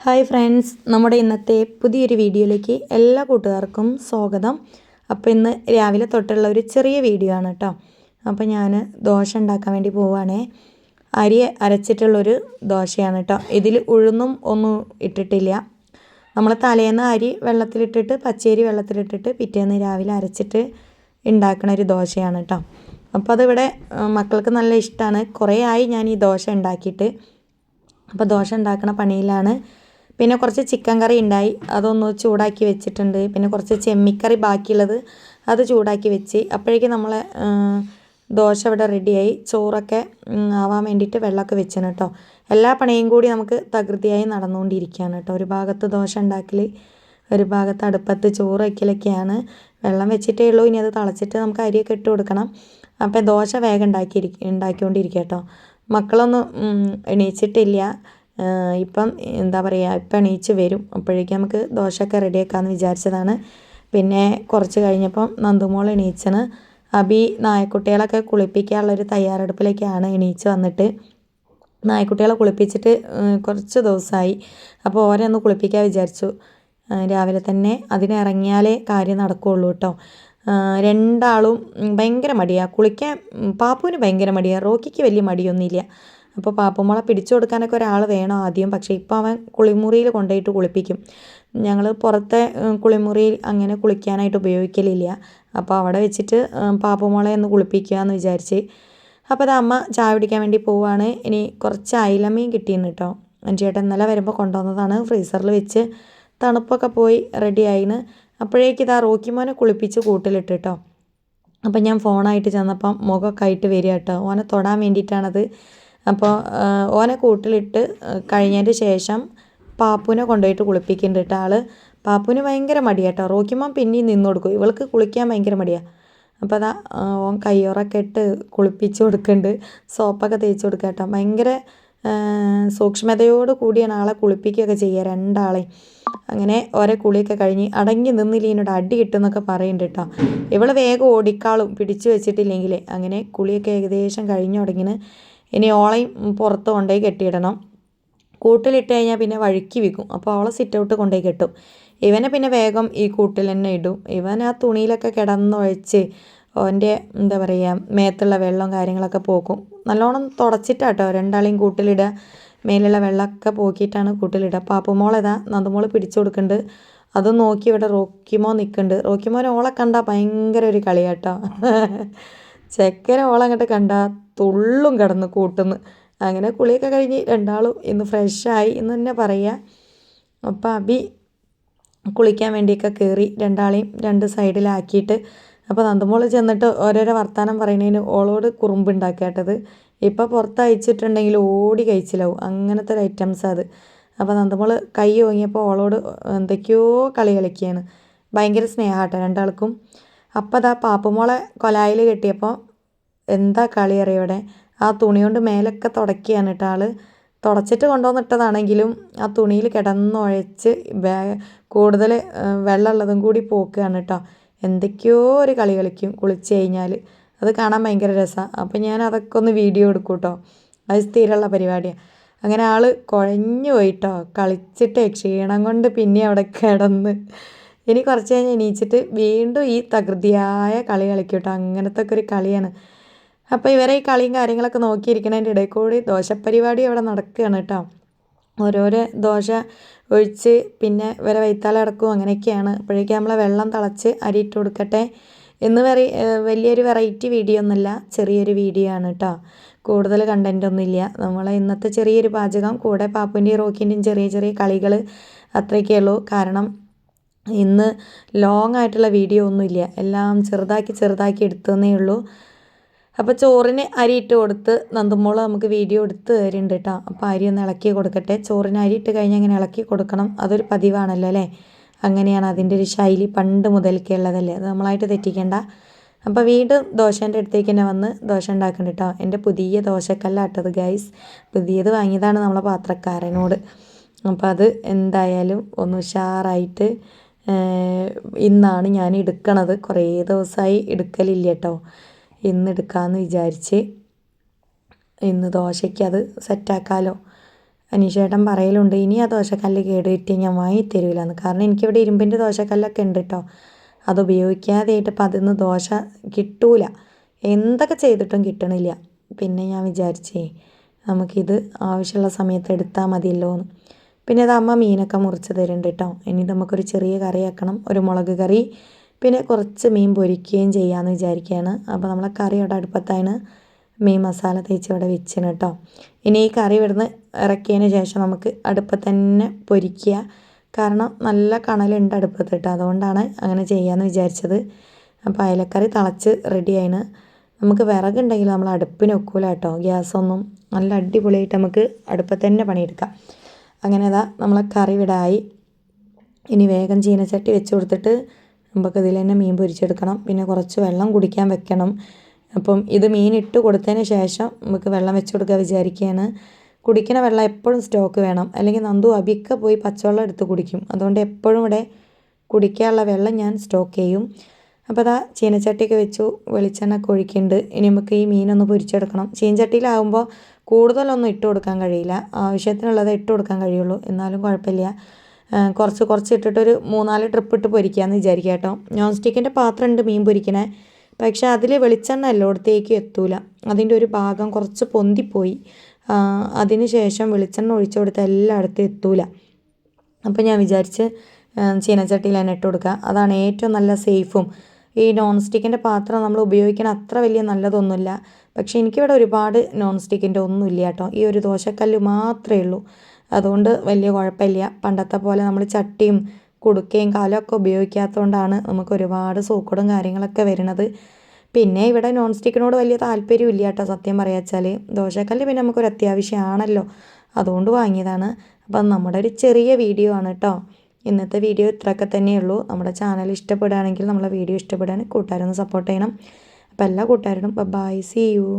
Hi friends, നമ്മുടെ ഇന്നത്തെ പുതിയൊരു വീഡിയോയിലേക്ക് എല്ലാ കൂട്ടുകാർക്കും സ്വാഗതം. അപ്പോൾ ഇന്ന് രാവിലെ തൊട്ടുള്ള ഒരു ചെറിയ വീഡിയോ ആണ് കേട്ടോ. അപ്പോൾ ഞാൻ ദോശ ഉണ്ടാക്കാൻ വേണ്ടി പോവുകയാണേ. അരി അരച്ചിട്ടുള്ളൊരു ദോശയാണ് കേട്ടോ. ഇതിൽ ഉഴുന്നും ഒന്നും ഇട്ടിട്ടില്ല. നമ്മൾ തലേന്ന് അരി വെള്ളത്തിലിട്ടിട്ട് പച്ചരി വെള്ളത്തിലിട്ടിട്ട് പിറ്റേന്ന് രാവിലെ അരച്ചിട്ട് ഉണ്ടാക്കുന്ന ഒരു ദോശയാണ് കേട്ടോ. അപ്പോൾ അതിവിടെ മക്കൾക്ക് നല്ല ഇഷ്ടമാണ്. കുറേ ആയി ഞാൻ ഈ ദോശ ഉണ്ടാക്കിയിട്ട്. അപ്പോൾ ദോശ ഉണ്ടാക്കുന്ന പണിയിലാണ്. പിന്നെ കുറച്ച് ചിക്കൻ കറി ഉണ്ടായി, അതൊന്ന് ചൂടാക്കി വെച്ചിട്ടുണ്ട്. പിന്നെ കുറച്ച് ചെമ്മിക്കറി ബാക്കിയുള്ളത് അത് ചൂടാക്കി വെച്ച്. അപ്പോഴേക്കും നമ്മളെ ദോശ ഇവിടെ റെഡിയായി. ചോറൊക്കെ ആവാൻ വേണ്ടിയിട്ട് വെള്ളമൊക്കെ വെച്ചാണ് കേട്ടോ. എല്ലാ പണിയും കൂടി നമുക്ക് തകൃതിയായി നടന്നുകൊണ്ടിരിക്കുകയാണ് കേട്ടോ. ഒരു ഭാഗത്ത് ദോശ ഉണ്ടാക്കൽ, ഒരു ഭാഗത്ത് അടുപ്പത്ത് ചോറ് വയ്ക്കലൊക്കെയാണ്. വെള്ളം വെച്ചിട്ടേ ഉള്ളൂ. ഇനി അത് തിളച്ചിട്ട് നമുക്ക് അരിയൊക്കെ ഇട്ട് കൊടുക്കണം. അപ്പോൾ ദോശ വേഗം ഉണ്ടാക്കിക്കൊണ്ടിരിക്കുക കേട്ടോ. മക്കളൊന്നും എണീച്ചിട്ടില്ല. ഇപ്പം എന്താ പറയുക, ഇപ്പം എണീച്ച് വരും. അപ്പോഴേക്കും നമുക്ക് ദോശയൊക്കെ റെഡിയാക്കാമെന്ന് വിചാരിച്ചതാണ്. പിന്നെ കുറച്ച് കഴിഞ്ഞപ്പം നന്ദുമോൾ എണീച്ചണ്. അബി നായക്കുട്ടികളൊക്കെ കുളിപ്പിക്കാനുള്ളൊരു തയ്യാറെടുപ്പിലേക്കാണ് എണീച്ച് വന്നിട്ട്. നായക്കുട്ടികളെ കുളിപ്പിച്ചിട്ട് കുറച്ച് ദിവസമായി. അപ്പോൾ ഓരെ ഒന്ന് കുളിപ്പിക്കാൻ വിചാരിച്ചു. രാവിലെ തന്നെ അതിനിറങ്ങിയാലേ കാര്യം നടക്കുകയുള്ളൂ കേട്ടോ. രണ്ടാളും ഭയങ്കര മടിയാണ് കുളിക്കാൻ. പാപ്പുവിന് ഭയങ്കര മടിയാണ്, റോക്കിക്ക് വലിയ മടിയൊന്നുമില്ല. അപ്പോൾ പാപ്പുമോളെ പിടിച്ചു കൊടുക്കാനൊക്കെ ഒരാൾ വേണം ആദ്യം. പക്ഷേ ഇപ്പോൾ അവൻ കുളിമുറിയിൽ കൊണ്ടുപോയിട്ട് കുളിപ്പിക്കും. ഞങ്ങൾ പുറത്തെ കുളിമുറിയിൽ അങ്ങനെ കുളിക്കാനായിട്ട് ഉപയോഗിക്കലില്ല. അപ്പോൾ അവിടെ വെച്ചിട്ട് പാപ്പുമോളെ ഒന്ന് കുളിപ്പിക്കുക എന്ന് വിചാരിച്ച്. അപ്പോൾ അത് അമ്മ ചായ കുടിക്കാൻ വേണ്ടി പോവുകയാണ്. ഇനി കുറച്ച് അയിലമീൻ കിട്ടിയിരുന്നു കേട്ടോ. ചേട്ടൻ ഇന്നലെ വരുമ്പോൾ കൊണ്ടുവന്നതാണ്. ഫ്രീസറിൽ വെച്ച് തണുപ്പൊക്കെ പോയി റെഡി ആയിന്. അപ്പോഴേക്ക് ഇതാ റോക്കിമോനെ കുളിപ്പിച്ച് കൂട്ടിലിട്ട് കേട്ടോ. അപ്പം ഞാൻ ഫോണായിട്ട് ചെന്നപ്പം മുഖമൊക്കെ ആയിട്ട് വരിക കേട്ടോ. ഓനെ തൊടാൻ വേണ്ടിയിട്ടാണത്. അപ്പോൾ ഓനെ കൂട്ടിലിട്ട് കഴിഞ്ഞതിൻ്റെ ശേഷം പാപ്പുവിനെ കൊണ്ടുപോയിട്ട് കുളിപ്പിക്കുന്നുണ്ട് കേട്ടോ ആൾ. പാപ്പുവിന് ഭയങ്കര മടിയാണ് കേട്ടോ. റോക്കിമോൻ പിന്നെയും നിന്ന് കൊടുക്കും, ഇവൾക്ക് കുളിക്കാൻ ഭയങ്കര മടിയാണ്. അപ്പോൾ അതാ ഓൻ കയ്യോറൊക്കെ ഇട്ട് കുളിപ്പിച്ച് കൊടുക്കുന്നുണ്ട്, സോപ്പൊക്കെ തേച്ച് കൊടുക്കുക കേട്ടോ. ഭയങ്കര സൂക്ഷ്മതയോട് കൂടിയാണ് ആളെ കുളിപ്പിക്കുകയൊക്കെ ചെയ്യുക രണ്ടാളെ. അങ്ങനെ ഓരോ കുളിയൊക്കെ കഴിഞ്ഞ് അടങ്ങി നിന്നില്ലേനോട് അടി കിട്ടുമെന്നൊക്കെ പറയുന്നുണ്ട് കേട്ടോ. ഇവൾ വേഗം ഓടിക്കാളും പിടിച്ചു വെച്ചിട്ടില്ലെങ്കിൽ. അങ്ങനെ കുളിയൊക്കെ ഏകദേശം കഴിഞ്ഞു തുടങ്ങിന്. ഇനി ഓളയും പുറത്ത് കൊണ്ടുപോയി കെട്ടിയിടണം. കൂട്ടിലിട്ട് കഴിഞ്ഞാൽ പിന്നെ വഴുക്കി വിൽക്കും. അപ്പോൾ അവളെ സിറ്റ് ഔട്ട് കൊണ്ടുപോയി കെട്ടും. ഇവനെ പിന്നെ വേഗം ഈ കൂട്ടിൽ തന്നെ ഇടും. ഇവൻ ആ തുണിയിലൊക്കെ കിടന്നൊഴിച്ച് ഓൻ്റെ എന്താ പറയുക മേത്തുള്ള വെള്ളവും കാര്യങ്ങളൊക്കെ പോക്കും. നല്ലോണം തുടച്ചിട്ടാട്ടോ രണ്ടാളെയും കൂട്ടിലിടുക. മേലുള്ള വെള്ളമൊക്കെ പോക്കിയിട്ടാണ് കൂട്ടിലിടുക. പാപ്പുമോളേതാ നന്ദുമോൾ പിടിച്ചു കൊടുക്കുന്നുണ്ട്. അത് നോക്കി ഇവിടെ റോക്കിമോ നിൽക്കുന്നുണ്ട്. റോക്കിമോൻ ഓളെ കണ്ടാൽ ഭയങ്കര ഒരു കളിയാട്ടോ. ചെക്കനെ ഓളങ്ങോട്ട് കണ്ടാൽ തുള്ളും കിടന്ന് കൂട്ടുന്നു. അങ്ങനെ കുളിയൊക്കെ കഴിഞ്ഞ് രണ്ടാളും ഇന്ന് ഫ്രഷായി എന്ന് തന്നെ പറയുക. അപ്പോൾ അബി കുളിക്കാൻ വേണ്ടിയൊക്കെ കയറി രണ്ടാളെയും രണ്ട് സൈഡിലാക്കിയിട്ട്. അപ്പോൾ നന്ദമോൾ ചെന്നിട്ട് ഓരോരോ വർത്തമാനം പറയുന്നതിന് ഓളോട് കുറുമ്പുണ്ടാക്കിയാട്ടത്. ഇപ്പോൾ പുറത്ത് അയച്ചിട്ടുണ്ടെങ്കിൽ ഓടി കഴിച്ചിലാവും, അങ്ങനത്തെ ഒരു ഐറ്റംസ് അത്. അപ്പോൾ നന്ദമോൾ കൈ ഓങ്ങിയപ്പോൾ ഓളോട് എന്തൊക്കെയോ കളി കളിക്കുകയാണ്. ഭയങ്കര സ്നേഹമാട്ടോ രണ്ടാൾക്കും. അപ്പോൾ അതാ പാപ്പുമോളെ കൊലായിൽ കെട്ടിയപ്പോൾ എന്താ കളി അറിയാം ഇവിടെ. ആ തുണി കൊണ്ട് മേലൊക്കെ തുടക്കുകയാണ് കേട്ടോ ആൾ. തുടച്ചിട്ട് കൊണ്ടുവന്നിട്ടതാണെങ്കിലും ആ തുണിയിൽ കിടന്നുഴച്ച് കൂടുതൽ വെള്ളമുള്ളതും കൂടി പോക്കുകയാണ് കേട്ടോ. എന്തൊക്കെയോ ഒരു കളി കളിക്കും കുളിച്ച് കഴിഞ്ഞാൽ. അത് കാണാൻ ഭയങ്കര രസമാണ്. അപ്പോൾ ഞാൻ അതൊക്കെ ഒന്ന് വീഡിയോ എടുക്കും കേട്ടോ. അത് സ്ഥിരമുള്ള പരിപാടിയാണ്. അങ്ങനെ ആൾ കുഴഞ്ഞു പോയിട്ടോ കളിച്ചിട്ട് ക്ഷീണം കൊണ്ട് പിന്നെ അവിടെ കിടന്ന്. ഇനി കുറച്ച് കഴിഞ്ഞ് എണീച്ചിട്ട് വീണ്ടും ഈ തകൃതിയായ കളി കളിക്കും കേട്ടോ. അങ്ങനത്തെ ഒക്കെ ഒരു കളിയാണ്. അപ്പോൾ ഇവരെ ഈ കളിയും കാര്യങ്ങളൊക്കെ നോക്കിയിരിക്കണതിൻ്റെ ഇടയിൽ കൂടി ദോശപ്പരിപാടി അവിടെ നടക്കുകയാണ് കേട്ടോ. ഓരോരോ ദോശ ഒഴിച്ച് പിന്നെ ഇവരെ വൈത്താല അടക്കും അങ്ങനെയൊക്കെയാണ്. അപ്പോഴേക്കും നമ്മളെ വെള്ളം തിളച്ച് അരിയിട്ട് കൊടുക്കട്ടെ. ഇന്ന് വലിയൊരു വെറൈറ്റി വീഡിയോ ഒന്നുമില്ല, ചെറിയൊരു വീഡിയോ ആണ് കേട്ടോ. കൂടുതൽ കണ്ടൻ്റ് ഒന്നുമില്ല. നമ്മളെ ഇന്നത്തെ ചെറിയൊരു പാചകം, കൂടെ പാപ്പുവിൻ്റെയും റോക്കിൻ്റെയും ചെറിയ ചെറിയ കളികൾ, അത്രയൊക്കെ ഉള്ളൂ. കാരണം ഇന്ന് ലോങ് ആയിട്ടുള്ള വീഡിയോ ഒന്നുമില്ല, എല്ലാം ചെറുതാക്കി എടുത്തതേ ഉള്ളൂ. അപ്പോൾ ചോറിന് അരി ഇട്ട് കൊടുത്ത് നന്ദുമോൾ നമുക്ക് വീഡിയോ എടുത്ത് തരുന്നുണ്ട് കേട്ടോ. അപ്പോൾ അരി ഒന്ന് ഇളക്കി കൊടുക്കട്ടെ. ചോറിന് അരി ഇട്ട് കഴിഞ്ഞാൽ അങ്ങനെ ഇളക്കി കൊടുക്കണം, അതൊരു പതിവാണല്ലോ അല്ലേ. അങ്ങനെയാണ് അതിൻ്റെ ഒരു ശൈലി, പണ്ട് മുതൽക്കേ ഉള്ളതല്ലേ, അത് നമ്മളായിട്ട് തെറ്റിക്കേണ്ട. അപ്പോൾ വീണ്ടും ദോശേൻ്റെ അടുത്തേക്ക് തന്നെ വന്ന് ദോശ ഉണ്ടാക്കുന്നുണ്ട് കേട്ടോ. എൻ്റെ പുതിയ ദോശക്കല്ലാട്ടത് ഗൈസ്, പുതിയത് വാങ്ങിയതാണ് നമ്മളെ പാത്രക്കാരനോട്. അപ്പോൾ അത് എന്തായാലും ഒന്ന് ഉഷാറായിട്ട് ഇന്നാണ് ഞാൻ എടുക്കണത്. കുറേ ദിവസമായി എടുക്കലില്ല കേട്ടോ. ഇന്ന് എടുക്കാമെന്ന് വിചാരിച്ച് ഇന്ന് ദോശയ്ക്ക് അത് സെറ്റാക്കാമല്ലോ. അനീഷേട്ടൻ പറയലുണ്ട് ഇനി ആ ദോശക്കല്ല് കേടുപറ്റി ഞാൻ വാങ്ങി തരൂലെന്ന്. കാരണം എനിക്കിവിടെ ഇരുമ്പിൻ്റെ ദോശക്കല്ലൊക്കെ ഉണ്ട് കേട്ടോ. അത് ഉപയോഗിക്കാതെയായിട്ട് അപ്പം അതിൽ നിന്ന് ദോശ കിട്ടൂല, എന്തൊക്കെ ചെയ്തിട്ടും കിട്ടണില്ല. പിന്നെ ഞാൻ വിചാരിച്ചേ നമുക്കിത് ആവശ്യമുള്ള സമയത്ത് എടുത്താൽ മതിയല്ലോ എന്ന്. പിന്നെ അത് അമ്മ മീനൊക്കെ മുറിച്ച് തരുന്നുണ്ട് കേട്ടോ. ഇനി നമുക്കൊരു ചെറിയ കറി ആക്കണം, ഒരു മുളക് കറി, പിന്നെ കുറച്ച് മീൻ പൊരിക്കുകയും ചെയ്യാമെന്ന് വിചാരിക്കുകയാണ്. അപ്പോൾ നമ്മളെ കറി ഇവിടെ അടുപ്പത്താണ്, മീൻ മസാല തേച്ച് ഇവിടെ വെച്ചിന് കേട്ടോ. ഇനി ഈ കറി ഇവിടുന്ന് ഇറക്കിയതിന് ശേഷം നമുക്ക് അടുപ്പത്ത് തന്നെ പൊരിക്കുക. കാരണം നല്ല കണലുണ്ട് അടുപ്പത്ത് കേട്ടോ, അതുകൊണ്ടാണ് അങ്ങനെ ചെയ്യാമെന്ന് വിചാരിച്ചത്. അപ്പോൾ അയലക്കറി തിളച്ച് റെഡി ആയിന്. നമുക്ക് വിറകുണ്ടെങ്കിൽ നമ്മൾ അടുപ്പിന് വെക്കൂല കേട്ടോ, ഗ്യാസൊന്നും. നല്ല അടിപൊളിയായിട്ട് നമുക്ക് അടുപ്പത്ത് തന്നെ പണിയെടുക്കാം. അങ്ങനെ അതാ നമ്മളെ കറി ഇവിടായി. ഇനി വേഗം ചീനച്ചട്ടി വെച്ച് കൊടുത്തിട്ട് നമുക്ക് ഇതിൽ തന്നെ മീൻ പൊരിച്ചെടുക്കണം. പിന്നെ കുറച്ച് വെള്ളം കുടിക്കാൻ വെക്കണം. അപ്പം ഇത് മീൻ ഇട്ട് കൊടുത്തതിന് ശേഷം നമുക്ക് വെള്ളം വെച്ച് കൊടുക്കുക വിചാരിക്കുകയാണ്. കുടിക്കുന്ന വെള്ളം എപ്പോഴും സ്റ്റോക്ക് വേണം, അല്ലെങ്കിൽ നന്ദു അബിക്ക പോയി പച്ചവെള്ളം എടുത്ത് കുടിക്കും. അതുകൊണ്ട് എപ്പോഴും ഇവിടെ കുടിക്കാനുള്ള വെള്ളം ഞാൻ സ്റ്റോക്ക് ചെയ്യും. അപ്പോൾ അതാ ചീനച്ചട്ടിയൊക്കെ വെച്ചു, വെളിച്ചെണ്ണ ഒക്കെ ഒഴിക്കുന്നുണ്ട്. ഇനി നമുക്ക് ഈ മീനൊന്ന് പൊരിച്ചെടുക്കണം. ചീനച്ചട്ടിയിലാവുമ്പോൾ കൂടുതലൊന്നും ഇട്ട് കൊടുക്കാൻ കഴിയില്ല, ആവശ്യത്തിനുള്ളത് ഇട്ട് കൊടുക്കാൻ കഴിയുള്ളൂ. എന്നാലും കുഴപ്പമില്ല, കുറച്ച് ഇട്ടിട്ടൊരു 3-4 ട്രിപ്പ് ഇട്ട് പൊരിക്കാമെന്ന് വിചാരിക്കുക കേട്ടോ. നോൺ സ്റ്റിക്കിൻ്റെ പാത്രം ഉണ്ട് മീൻ പൊരിക്കണേ, പക്ഷേ അതിൽ വെളിച്ചെണ്ണ എല്ലായിടത്തേക്കും എത്തൂല. അതിൻ്റെ ഒരു ഭാഗം കുറച്ച് പൊന്തിപ്പോയി. അതിന് ശേഷം വെളിച്ചെണ്ണ ഒഴിച്ചു കൊടുത്താൽ എല്ലായിടത്തും എത്തൂല. അപ്പോൾ ഞാൻ വിചാരിച്ച് ചീനച്ചട്ടിയിൽ തന്നെ ഇട്ട് കൊടുക്കുക, അതാണ് ഏറ്റവും നല്ല സേഫും. ഈ നോൺ സ്റ്റിക്കിൻ്റെ പാത്രം നമ്മൾ ഉപയോഗിക്കണ അത്ര വലിയ നല്ലതൊന്നുമില്ല. പക്ഷേ എനിക്കിവിടെ ഒരുപാട് നോൺ സ്റ്റിക്കിൻ്റെ ഒന്നുമില്ല കേട്ടോ, ഈ ഒരു ദോശക്കല്ല് മാത്രമേ ഉള്ളൂ. അതുകൊണ്ട് വലിയ കുഴപ്പമില്ല. പണ്ടത്തെ പോലെ നമ്മൾ ചട്ടിയും കുടുക്കയും കാലമൊക്കെ ഉപയോഗിക്കാത്തതുകൊണ്ടാണ് നമുക്ക് ഒരുപാട് സൂക്കടും കാര്യങ്ങളൊക്കെ വരുന്നത്. പിന്നെ ഇവിടെ നോൺ സ്റ്റിക്കിനോട് വലിയ താല്പര്യമില്ല കേട്ടോ, സത്യം പറയാച്ചാൽ. ദോശക്കല്ല് പിന്നെ നമുക്കൊരു അത്യാവശ്യമാണല്ലോ, അതുകൊണ്ട് വാങ്ങിയതാണ്. അപ്പം നമ്മുടെ ഒരു ചെറിയ വീഡിയോ ആണ് കേട്ടോ. ഇന്നത്തെ വീഡിയോ ഇത്രയൊക്കെ തന്നെയുള്ളൂ. നമ്മുടെ ചാനൽ ഇഷ്ടപ്പെടുകയാണെങ്കിൽ, നമ്മളെ വീഡിയോ ഇഷ്ടപ്പെടുകയാണെങ്കിൽ കൂട്ടുകാരൊന്ന് സപ്പോർട്ട് ചെയ്യണം. അപ്പോൾ എല്ലാ കൂട്ടുകാരോടും ബൈ, സീ യു.